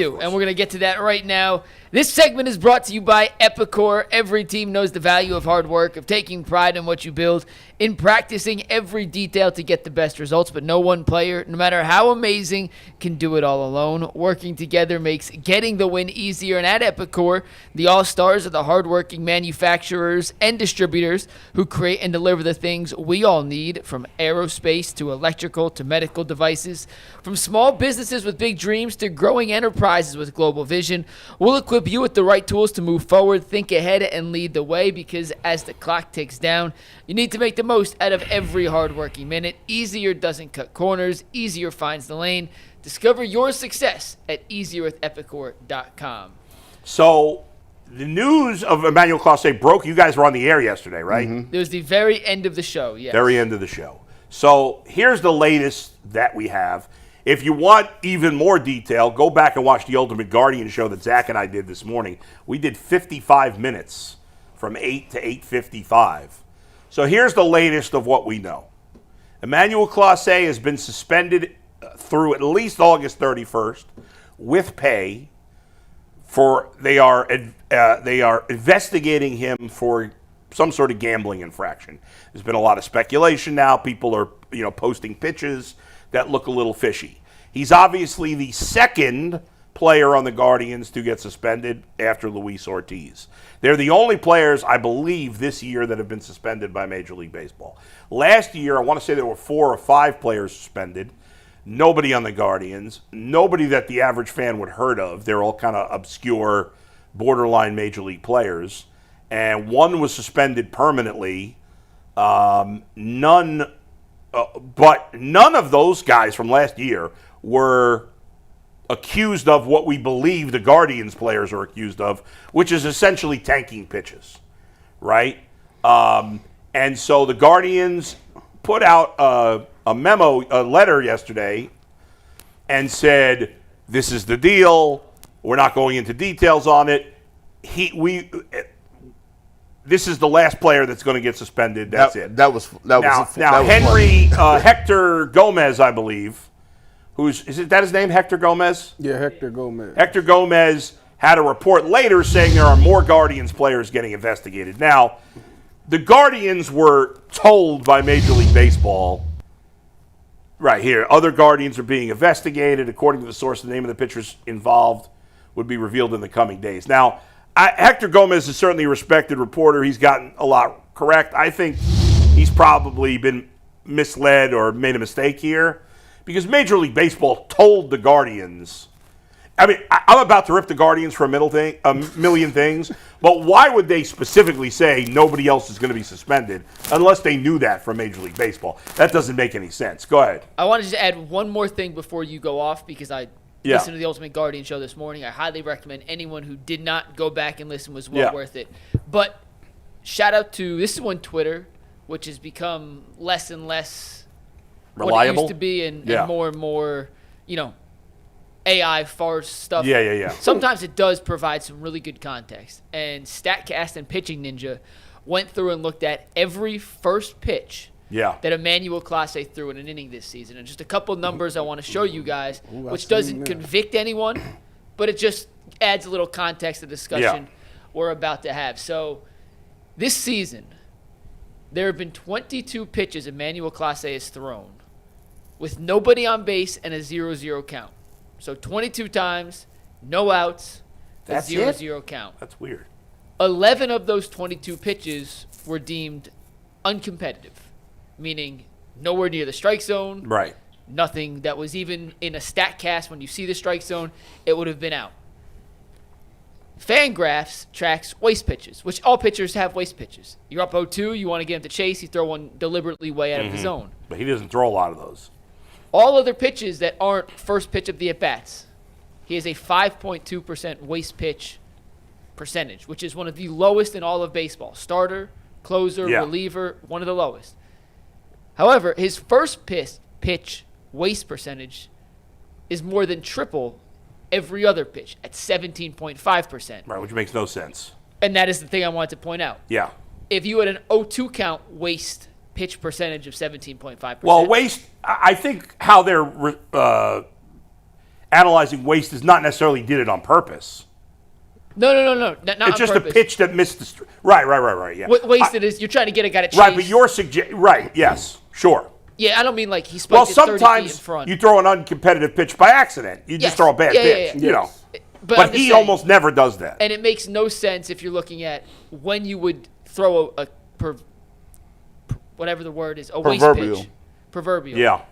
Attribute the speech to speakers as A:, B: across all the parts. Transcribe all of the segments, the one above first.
A: And we're going to get to that right now. This segment is brought to you by Epicor. Every team knows the value of hard work, of taking pride in what you build, in practicing every detail to get the best results, but no one player, no matter how amazing, can do it all alone. Working together makes getting the win easier, and at Epicor, the all-stars are the hardworking manufacturers and distributors who create and deliver the things we all need, from aerospace to electrical to medical devices, from small businesses with big dreams to growing enterprises with global vision. We'll equip you with the right tools to move forward, think ahead, and lead the way, because as the clock ticks down, you need to make the most out of every hardworking minute. Easier doesn't cut corners. Easier finds the lane. Discover your success at easierwithepicor.com.
B: So the news of Emmanuel Clase broke. You guys were on the air yesterday, right?
A: It was the very end of the show, yes.
B: Very end of the show. So here's the latest that we have. If you want even more detail, go back and watch the Ultimate Guardian show that Zach and I did this morning. We did 55 minutes from 8 to 8:55. So here's the latest of what we know. Emmanuel Clase has been suspended through at least August 31st with pay. They are investigating him for some sort of gambling infraction. There's been a lot of speculation now. People are posting pitches that look a little fishy. He's obviously the second player on the Guardians to get suspended after Luis Ortiz. They're the only players, I believe, this year that have been suspended by Major League Baseball. Last year, I want to say there were 4 or 5 players suspended. Nobody on the Guardians. Nobody that the average fan would heard of. They're all kind of obscure, borderline Major League players. And one was suspended permanently. But none of those guys from last year were accused of what we believe the Guardians players are accused of, which is essentially tanking pitches, right? And so the Guardians put out a letter yesterday and said, this is the deal. We're not going into details on it. This is the last player that's going to get suspended. That's it. Now Henry Hector Gomez, I believe, is that his name, Hector Gomez?
C: Yeah, Hector Gomez.
B: Hector Gomez had a report later saying there are more Guardians players getting investigated. Now, the Guardians were told by Major League Baseball, right here, other Guardians are being investigated. According to the source, the name of the pitchers involved would be revealed in the coming days. Now, Hector Gomez is certainly a respected reporter. He's gotten a lot correct. I think he's probably been misled or made a mistake here because Major League Baseball told the Guardians. I mean, I'm about to rip the Guardians for a million things, but why would they specifically say nobody else is going to be suspended unless they knew that from Major League Baseball? That doesn't make any sense. Go ahead.
A: I wanted to add one more thing before you go off because I listened to the Ultimate Guardian show this morning. I highly recommend anyone who did not go back and listen was well worth it. But shout out to, this is on Twitter, which has become less and less
B: reliable,
A: what it used to be, and more and more, AI farce stuff.
B: Yeah.
A: Sometimes it does provide some really good context. And StatCast and Pitching Ninja went through and looked at every first pitch that Emmanuel Clase threw in an inning this season. And just a couple numbers I want to show you guys, which doesn't convict anyone, but it just adds a little context to the discussion we're about to have. So this season, there have been 22 pitches Emmanuel Clase has thrown with nobody on base and a 0-0 count. So 22 times, no outs, a 0-0 count.
B: That's weird.
A: 11 of those 22 pitches were deemed uncompetitive, meaning nowhere near the strike zone.
B: Right.
A: Nothing that was even in a StatCast. When you see the strike zone, it would have been out. Fangraphs tracks waste pitches, which all pitchers have waste pitches. You're up 0-2, you want to get him to chase, you throw one deliberately way out of the zone.
B: But he doesn't throw a lot of those.
A: All other pitches that aren't first pitch of the at-bats, he has a 5.2% waste pitch percentage, which is one of the lowest in all of baseball. Starter, closer, reliever, one of the lowest. However, his first pitch waste percentage is more than triple every other pitch at 17.5%.
B: Right, which makes no sense.
A: And that is the thing I wanted to point out.
B: Yeah.
A: If you had an 0-2 count waste pitch percentage of 17.5%.
B: Well, waste, I think how they're analyzing waste is not necessarily did it on purpose.
A: No. Not
B: it's
A: on
B: just
A: purpose.
B: a pitch that missed the right. Yeah.
A: What wasted is you're trying to get a guy to chase.
B: Right, but you're right? Yes, sure.
A: Yeah, I don't mean like he spiked it 30 feet in
B: sometimes
A: front.
B: you throw an uncompetitive pitch by accident. You just throw a bad pitch, you know. But he almost never does that.
A: And it makes no sense if you're looking at when you would throw whatever the word is, a waste pitch. Proverbial.
B: Yeah.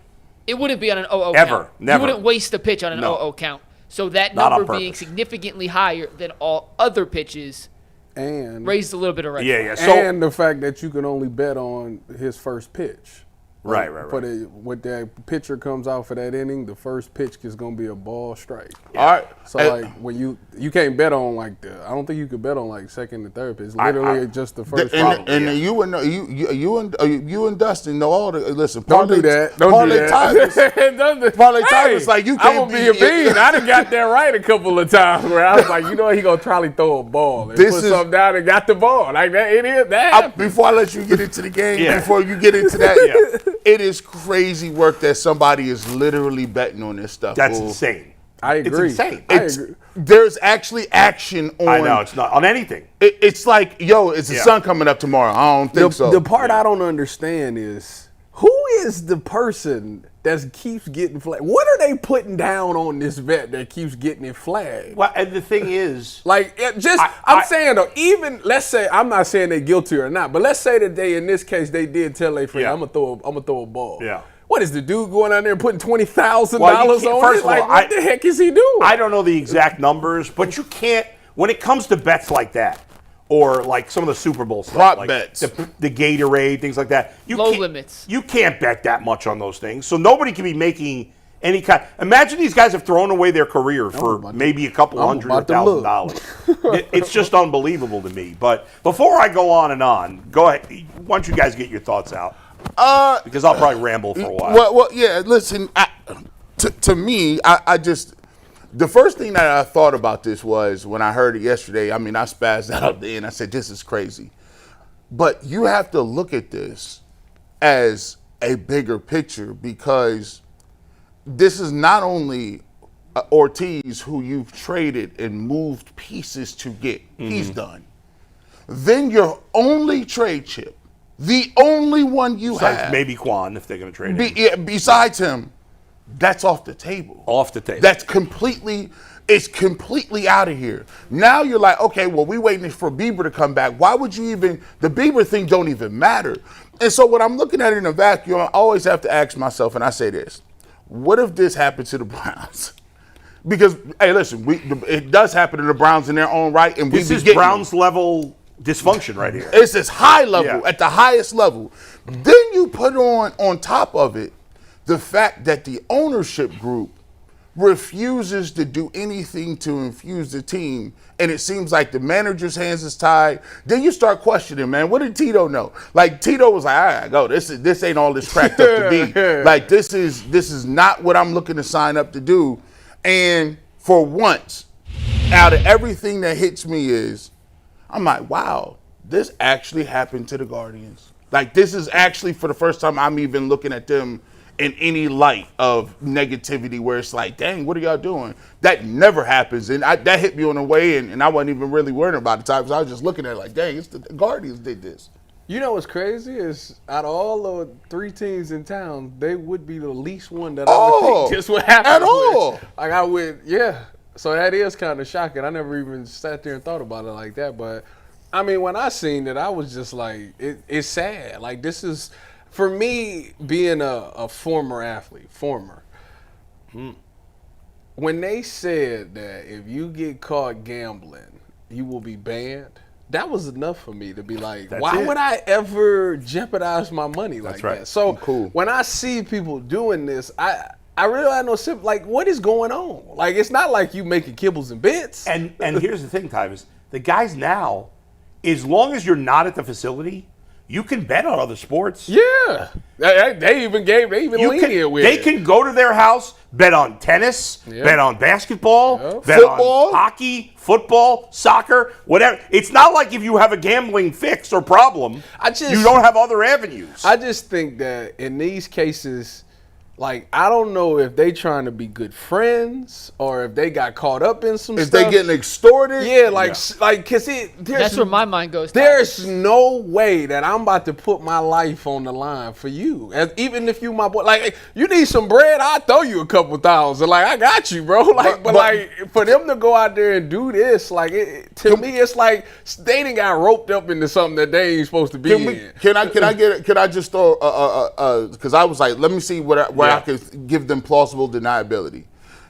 A: It wouldn't be on an 0-0
B: Ever.
A: count.
B: Never.
A: You wouldn't waste a pitch on an 0-0 count. So that
B: Not on
A: number being
B: purpose.
A: significantly higher than all other pitches
C: And
A: raised a little bit of red
B: Yeah.
A: flag.
B: So
C: and the fact that you can only bet on his first pitch.
B: right.
C: When that pitcher comes out for that inning, the first pitch is going to be a ball strike.
D: All right.
C: So like when you can't bet on like I don't think you could bet on like second and third pitch. It's literally just the first.
D: And you would know you and Dustin know all the listen.
C: Don't do that. Don't do that.
D: Parlay time is like you
C: I'm
D: can't
C: gonna be a bean. I done got that right a couple of times where I was like, you know, he gonna probably throw a ball and
D: This
C: put
D: is-
C: something down and got the ball like that. It is that.
D: Before I let you get into the game,
B: Yeah.
D: before you get into that, it is crazy work that somebody is literally betting on this stuff.
B: That's
D: fool.
B: insane.
C: I agree.
B: It's insane.
C: I agree.
D: There's actually action on.
B: I know it's not on anything.
D: It's like, yo, it's the sun coming up tomorrow. I don't think so.
C: The part I don't understand is who is the person that keeps getting flagged? What are they putting down on this bet that keeps getting it flagged?
B: Well, and the thing is,
C: Like, I'm saying though, even let's say I'm not saying they're guilty or not, but let's say that they, in this case, they did tell their friend,
B: Yeah.
C: I'm gonna throw a ball.
B: Yeah.
C: What is the dude going out there and putting $20,000
B: Well, you
C: on
B: can't-
C: it?
B: first of all,
C: Like, what the heck is he doing?
B: I don't know the exact numbers, but you can't when it comes to bets like that, or like some of the Super Bowl stuff,
D: Prop
B: like
D: bets.
B: the Gatorade, things like that.
A: Low
B: can't-
A: limits.
B: You can't bet that much on those things, so nobody can be making any kind. Imagine these guys have thrown away their career for maybe a couple
C: I'm
B: $100 or
C: about to look.
B: $1,000. It's just unbelievable to me. But before I go on, go ahead. Why don't you guys get your thoughts out? Because I'll probably ramble for a while.
D: Well, yeah. Listen, to me, I just the first thing that I thought about this was when I heard it yesterday. I mean, I spazzed out there and I said, "This is crazy." But you have to look at this as a bigger picture because this is not only Ortiz who you've traded and moved pieces to get. He's done. Then your only trade chip, the only one you
B: Besides
D: have,
B: maybe Quan, if they're going to trade him.
D: besides him, that's off the table.
B: Off the table.
D: That's completely out of here. Now you're like, okay, well, we waiting for Bieber to come back. Why would you even, the Bieber thing don't even matter. And so when I'm looking at it in a vacuum, I always have to ask myself, and I say this, what if this happened to the Browns? Because, hey, listen, it does happen to the Browns in their own right. And
B: This is Browns level dysfunction right here.
D: It's this high level, at the highest level. Then you put on top of it, the fact that the ownership group refuses to do anything to infuse the team, and it seems like the manager's hands is tied. Then you start questioning, man, what did Tito know? Like Tito was like, all right, go. This ain't all this cracked up to be. Like this is not what I'm looking to sign up to do. And for once, out of everything that hits me is, I'm like, wow, this actually happened to the Guardians. Like this is actually for the first time I'm even looking at them in any light of negativity where it's like, dang, what are y'all doing? That never happens. And that hit me on the way, and I wasn't even really worrying about the time. So I was just looking at it like, dang, it's the Guardians did this.
C: You know what's crazy is out of all the three teams in town, they would be the least one that I would think this would happen
D: at
C: with.
D: all.
C: Like I would, yeah. So that is kind of shocking. I never even sat there and thought about it like that. But I mean, when I seen it, I was just like, it's sad. Like this is, for me, being a former athlete, when they said that if you get caught gambling, you will be banned, that was enough for me to be like, why would I ever jeopardize my money like that? So when I see people doing this, I really have no simple, like, what is going on? Like, it's not like you making kibbles and bits.
B: And here's the thing, Tyvus. The guys now, as long as you're not at the facility, you can bet on other sports.
C: Yeah. They even lenient with
B: They
C: it.
B: can go to their house, bet on tennis, bet on basketball, bet
D: Football.
B: on hockey, football, soccer, whatever. It's not like if you have a gambling fix or problem, you don't have other avenues.
C: I just think that in these cases, Like, I don't know if they trying to be good friends or if they got caught up in some
D: If
C: stuff.
D: they getting extorted?
C: Yeah, cause
A: That's where my mind goes.
C: There's no way that I'm about to put my life on the line for you. Even if you my boy, like, you need some bread, I'll throw you a couple thousand. Like, I got you, bro. Like, but like, for them to go out there and do this, like, to me, it's like they done got roped up into something that they ain't supposed to be in.
D: Can I just throw because I was like, let me see where I could give them plausible deniability.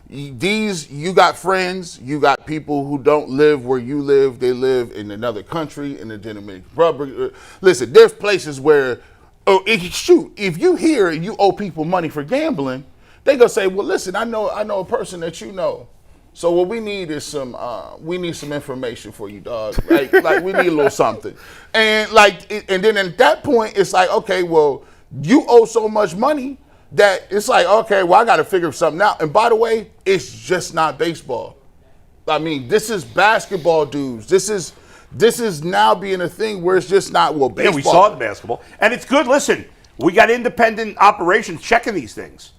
D: You got friends, you got people who don't live where you live. They live in another country, in the Dominican Republic. Listen, there's places where, if you hear and you owe people money for gambling, they gonna say, well, listen, I know a person that you know. So what we need is some information for you, dog. Like we need a little something, and then at that point, it's like, okay, well, you owe so much money that it's like, okay, well, I got to figure something out. And by the way, it's just not baseball. I mean, this is basketball, dudes. This is now being a thing where it's just not, well, baseball.
B: Yeah, we saw it in basketball. And it's good. Listen, we got independent operations checking these things.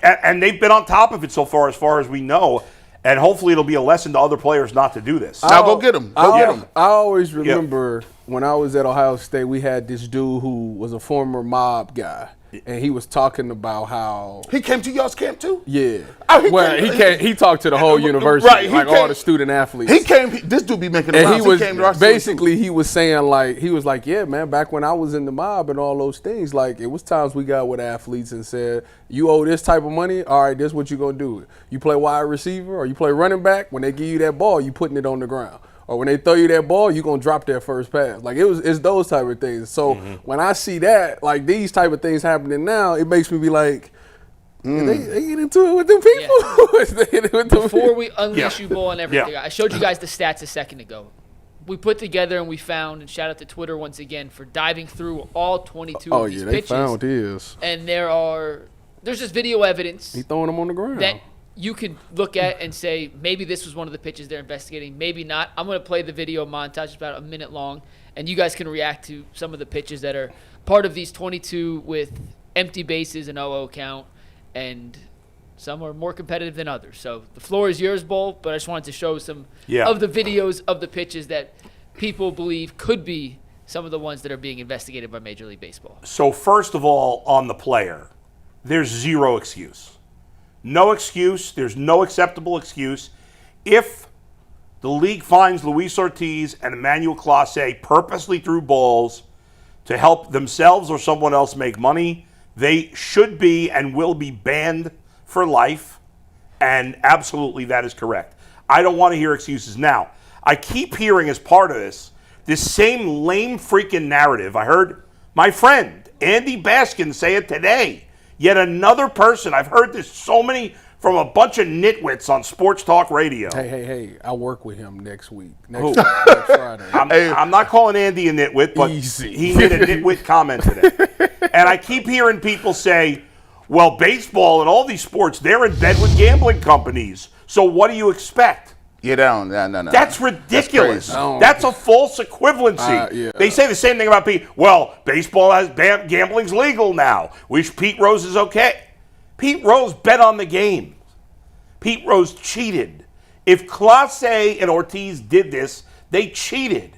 B: And they've been on top of it so far as we know. And hopefully it'll be a lesson to other players not to do this.
D: Now go get them.
C: I always remember when I was at Ohio State, we had this dude who was a former mob guy. And he was talking about how
D: he came to y'all's camp too.
C: Yeah, he talked to the whole university, right? Like all the student athletes.
D: He came. This dude be making.
C: And he was basically he was saying like, yeah, man. Back when I was in the mob and all those things, like it was times we got with athletes and said, you owe this type of money. All right, this is what you gonna do. You play wide receiver or you play running back. When they give you that ball, you putting it on the ground. Or when they throw you that ball, you're going to drop that first pass. Like, it's those type of things. So when I see that, like these type of things happening now, it makes me be like, they get into it with them people.
A: Yeah. Before we unleash you, Bull, and everything, I showed you guys the stats a second ago. We put together and we found, and shout out to Twitter once again for diving through all 22 of these pitches.
C: They found his.
A: And there's just video evidence.
C: He throwing them on the ground.
A: That you could look at and say, maybe this was one of the pitches they're investigating, maybe not. I'm going to play the video montage. It's about a minute long, and you guys can react to some of the pitches that are part of these 22 with empty bases and 0-0 count, and some are more competitive than others. So the floor is yours, Bull, but I just wanted to show some of the videos of the pitches that people believe could be some of the ones that are being investigated by Major League Baseball.
B: So first of all, on the player, there's zero excuse. No excuse. There's no acceptable excuse. If the league finds Luis Ortiz and Emmanuel Clase purposely threw balls to help themselves or someone else make money, they should be and will be banned for life. And absolutely that is correct. I don't want to hear excuses. Now, I keep hearing as part of this same lame freaking narrative. I heard my friend Andy Baskin say it today. Yet another person, I've heard this from a bunch of nitwits on Sports Talk Radio.
C: Hey, I work with him next week. Next Friday.
B: I'm not calling Andy a nitwit, but he made a nitwit comment today. And I keep hearing people say, well, baseball and all these sports, they're in bed with gambling companies. So what do you expect?
D: No.
B: That's ridiculous. That's a false equivalency. They say the same thing about Pete. Well, baseball has gambling's legal now. Pete Rose is okay. Pete Rose bet on the game. Pete Rose cheated. If Clase and Ortiz did this, they cheated.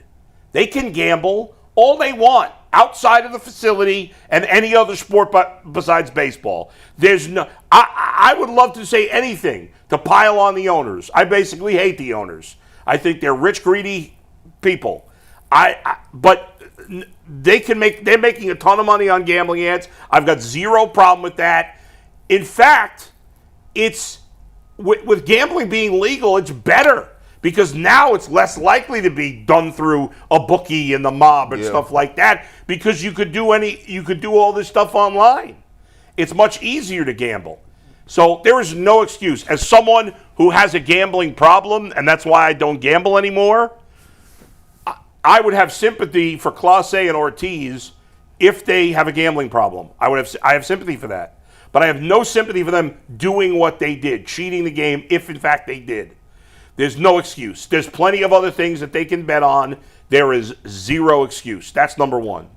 B: They can gamble all they want outside of the facility and any other sport besides baseball. There's no. I would love to say anything to pile on the owners. I basically hate the owners. I think they're rich, greedy people. But they're making a ton of money on gambling ads. I've got zero problem with that. In fact, it's with gambling being legal, it's better because now it's less likely to be done through a bookie and the mob and stuff like that because you could do all this stuff online. It's much easier to gamble. So there is no excuse. As someone who has a gambling problem, and that's why I don't gamble anymore, I would have sympathy for Clase and Ortiz if they have a gambling problem. I have sympathy for that. But I have no sympathy for them doing what they did, cheating the game, if in fact they did. There's no excuse. There's plenty of other things that they can bet on. There is zero excuse. That's number one.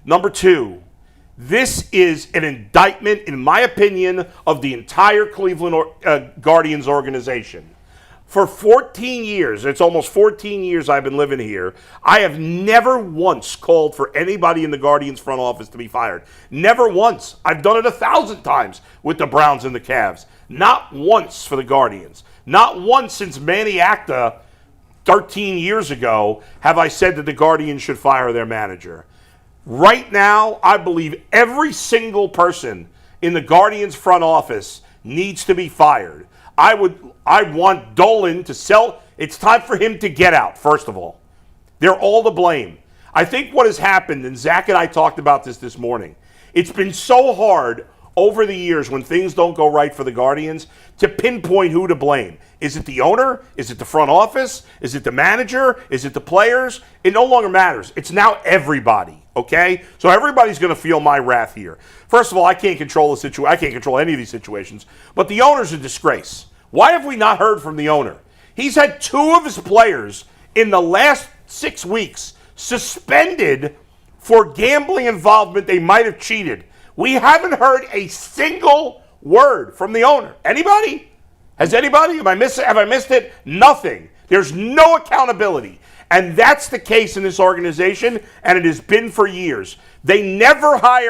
B: Number two, This is an indictment, in my opinion, of the entire Cleveland Guardians organization. For 14 years, it's almost 14 years I've been living here, I have never once called for anybody in the Guardians front office to be fired. Never once. I've done it 1,000 times with the Browns and the Cavs. Not once for the Guardians. Not once since Manny Acta 13 years ago have I said that the Guardians should fire their manager. Right now, I believe every single person in the Guardians front office needs to be fired. I want Dolan to sell. It's time for him to get out, first of all. They're all to blame. I think what has happened, and Zach and I talked about this morning, it's been so hard over the years when things don't go right for the Guardians to pinpoint who to blame. Is it the owner? Is it the front office? Is it the manager? Is it the players? It no longer matters. It's now everybody, okay? So everybody's going to feel my wrath here. First of all, I can't control the situation. I can't control any of these situations. But the owner's a disgrace. Why have we not heard from the owner? He's had 2 of his players in the last 6 weeks suspended for gambling involvement. They might have cheated. We haven't heard a single word from the owner. Anybody? Has anybody? Have I missed it? Nothing. There's no accountability. And that's the case in this organization, and it has been for years. They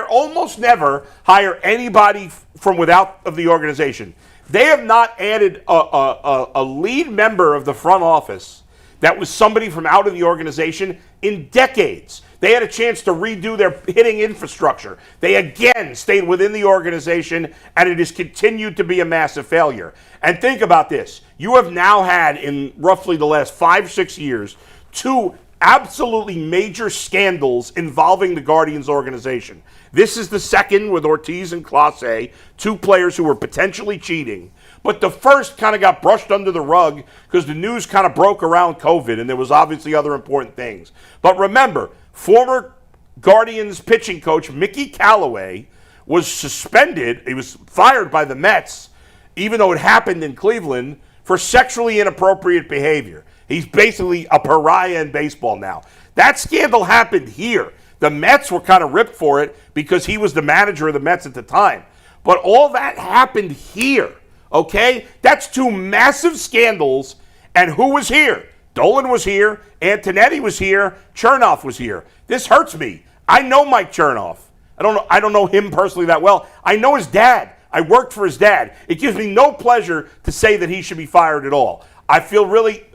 B: almost never hire anybody from without of the organization. They have not added a lead member of the front office that was somebody from out of the organization in decades. They had a chance to redo their hitting infrastructure. They again stayed within the organization, and it has continued to be a massive failure. And think about this. You have now had, in roughly the last 5-6 years, 2 absolutely major scandals involving the Guardians organization. This is the second with Ortiz and Clase, 2 players who were potentially cheating. But the first kind of got brushed under the rug because the news kind of broke around COVID, and there was obviously other important things. But remember, former Guardians pitching coach Mickey Callaway was suspended. He was fired by the Mets, even though it happened in Cleveland, for sexually inappropriate behavior. He's basically a pariah in baseball now. That scandal happened here. The Mets were kind of ripped for it because he was the manager of the Mets at the time. But all that happened here, okay? That's 2 massive scandals. And who was here? Dolan was here. Antonetti was here. Chernoff was here. This hurts me. I know Mike Chernoff. I don't know him personally that well. I know his dad. I worked for his dad. It gives me no pleasure to say that he should be fired at all. I feel really,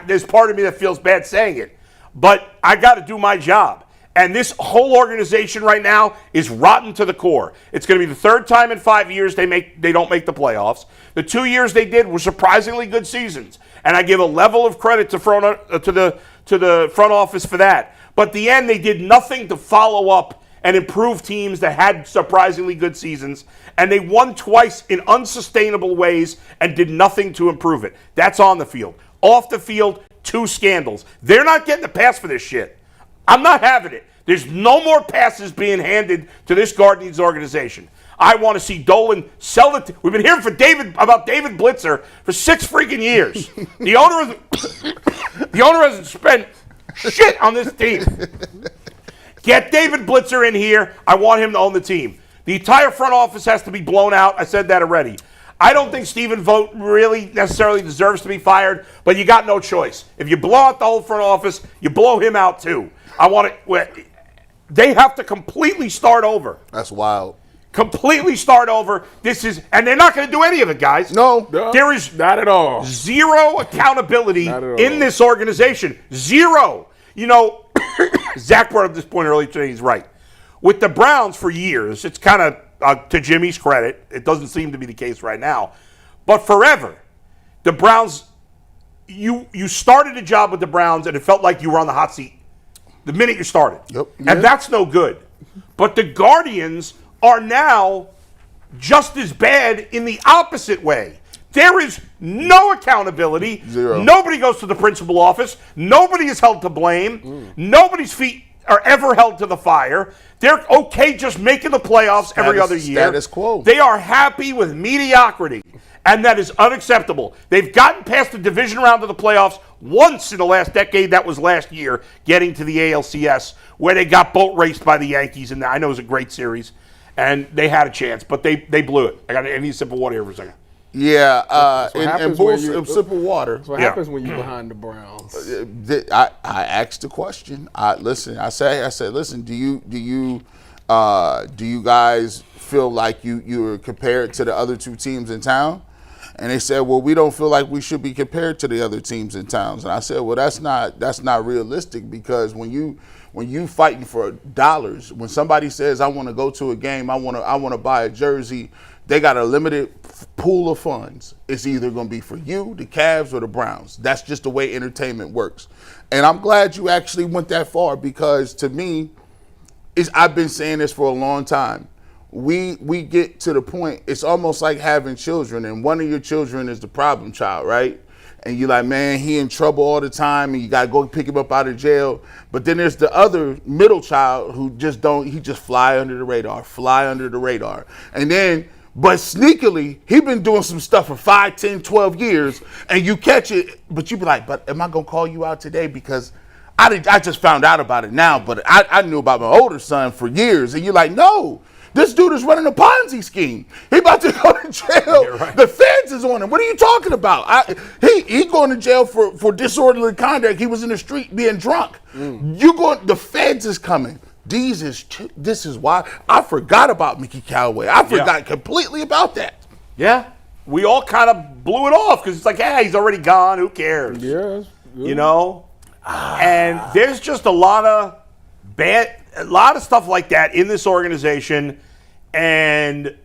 B: there's part of me that feels bad saying it, but I got to do my job. And this whole organization right now is rotten to the core. It's going to be the 3rd time in 5 years they don't make the playoffs. The 2 years they did were surprisingly good seasons, and I give a level of credit to the front office for that. But at the end, they did nothing to follow up and improve teams that had surprisingly good seasons, and they won twice in unsustainable ways and did nothing to improve it. That's on the field. Off the field, 2 scandals. They're not getting a pass for this shit. I'm not having it. There's no more passes being handed to this Guardians organization. I want to see Dolan sell it. We've been hearing about David Blitzer for 6 freaking years. The owner hasn't spent shit on this team. Get David Blitzer in here. I want him to own the team. The entire front office has to be blown out. I said that already. I don't think Stephen Vogt really necessarily deserves to be fired, but you got no choice. If you blow out the whole front office, you blow him out too. They have to completely start over.
D: That's wild.
B: Completely start over. And they're not going to do any of it, guys.
D: No.
B: There is
C: not at all.
B: Zero accountability in this organization. Zero. You know, Zach brought up this point earlier today. He's right. With the Browns for years, it's kind of, to Jimmy's credit, it doesn't seem to be the case right now, but forever, the Browns, you started a job with the Browns and it felt like you were on the hot seat the minute you started.
D: Yep.
B: And that's no good. But the Guardians are now just as bad in the opposite way. There is no accountability.
D: Zero.
B: Nobody goes to the principal office. Nobody is held to blame. Nobody's feet are ever held to the fire. They're okay just making the playoffs every other year.
D: Status quo.
B: They are happy with mediocrity, and that is unacceptable. They've gotten past the division round of the playoffs once in the last decade. That was last year, getting to the ALCS, where they got boat raced by the Yankees, and I know it was a great series. and they had a chance, but they blew it. I need simple water here for a second.
D: Yeah, and simple water.
C: That's what happens when you're behind the Browns.
D: I asked the question. I said, listen, do you guys feel like you're compared to the other two teams in town? And they said, well, we don't feel like we should be compared to the other teams in towns. And I said, well, that's not realistic, because when you fighting for dollars, when somebody says, I want to go to a game, I want to buy a jersey, they got a limited pool of funds. It's either going to be for you, the Cavs, or the Browns. That's just the way entertainment works. And I'm glad you actually went that far, because to me, I've been saying this for a long time. We get to the point, it's almost like having children, and one of your children is the problem child, right? And you're like, man, he in trouble all the time, and you got to go pick him up out of jail. But then there's the other middle child who just fly under the radar. And then, but sneakily, he been doing some stuff for 5, 10, 12 years, and you catch it, but you be like, but am I going to call you out today? Because I just found out about it now, but I knew about my older son for years. And you're like, no. This dude is running a Ponzi scheme. He about to go to jail. Right. The feds is on him. What are you talking about? He going to jail for disorderly conduct. He was in the street being drunk. The feds is coming. This is why I forgot about Mickey Callaway. I forgot completely about that.
B: Yeah. We all kind of blew it off because it's like, he's already gone. Who cares?
C: Yes.
B: You know? And there's just a lot of stuff like that in this organization. And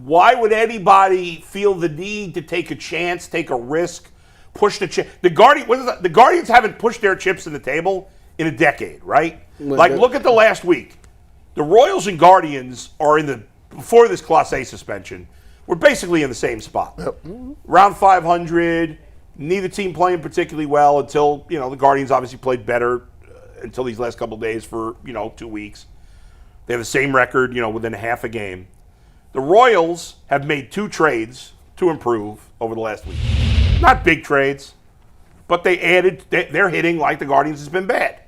B: why would anybody feel the need to take a chance, take a risk, push the chip? The Guardians haven't pushed their chips in the table in a decade, right? Look at the last week. The Royals and Guardians are before this Clase suspension, we're basically in the same spot. Yep. Round 500, neither team playing particularly well until, the Guardians obviously played better until these last couple of days for, 2 weeks. They have the same record, within half a game. The Royals have made 2 trades to improve over the last week. Not big trades, but they're hitting like the Guardians has been bad.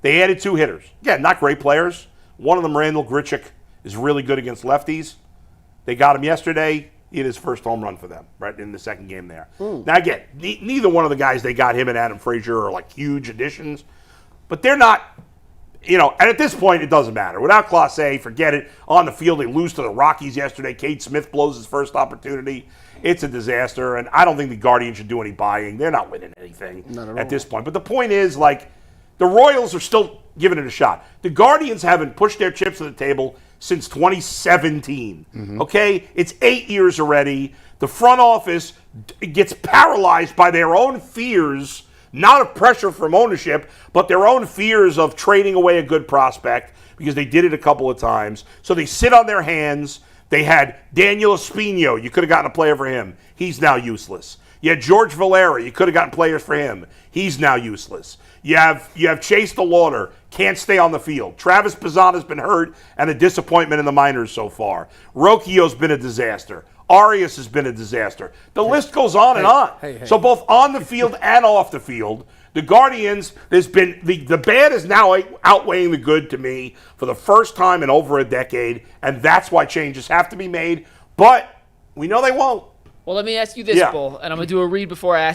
B: They added 2 hitters. Yeah, not great players. One of them, Randall Grichuk, is really good against lefties. They got him yesterday. He hit his first home run for them, right, in the second game there. Now, again, neither one of the guys they got, him and Adam Frazier, are like huge additions. But they're not, and at this point, it doesn't matter. Without Clase, forget it. On the field, they lose to the Rockies yesterday. Cade Smith blows his first opportunity. It's a disaster, and I don't think the Guardians should do any buying. They're not winning anything at this point. But the point is, the Royals are still giving it a shot. The Guardians haven't pushed their chips to the table since 2017. Okay? It's 8 years already. The front office gets paralyzed by their own fears, not of pressure from ownership, but their own fears of trading away a good prospect, because they did it a couple of times. So they sit on their hands. They had Daniel Espino. You could have gotten a player for him. He's now useless. You had George Valera. You could have gotten players for him. He's now useless. You have Chase DeLauder. Can't stay on the field. Travis Pizzana's been hurt and a disappointment in the minors so far. Rocchio's been a disaster. Arias has been a disaster. The list goes on and on. So both on the field and off the field, the Guardians, there's been the bad is now outweighing the good to me for the first time in over a decade, and that's why changes have to be made. But we know they won't.
A: Well, let me ask you this, Bull, and I'm going to do a read before I ask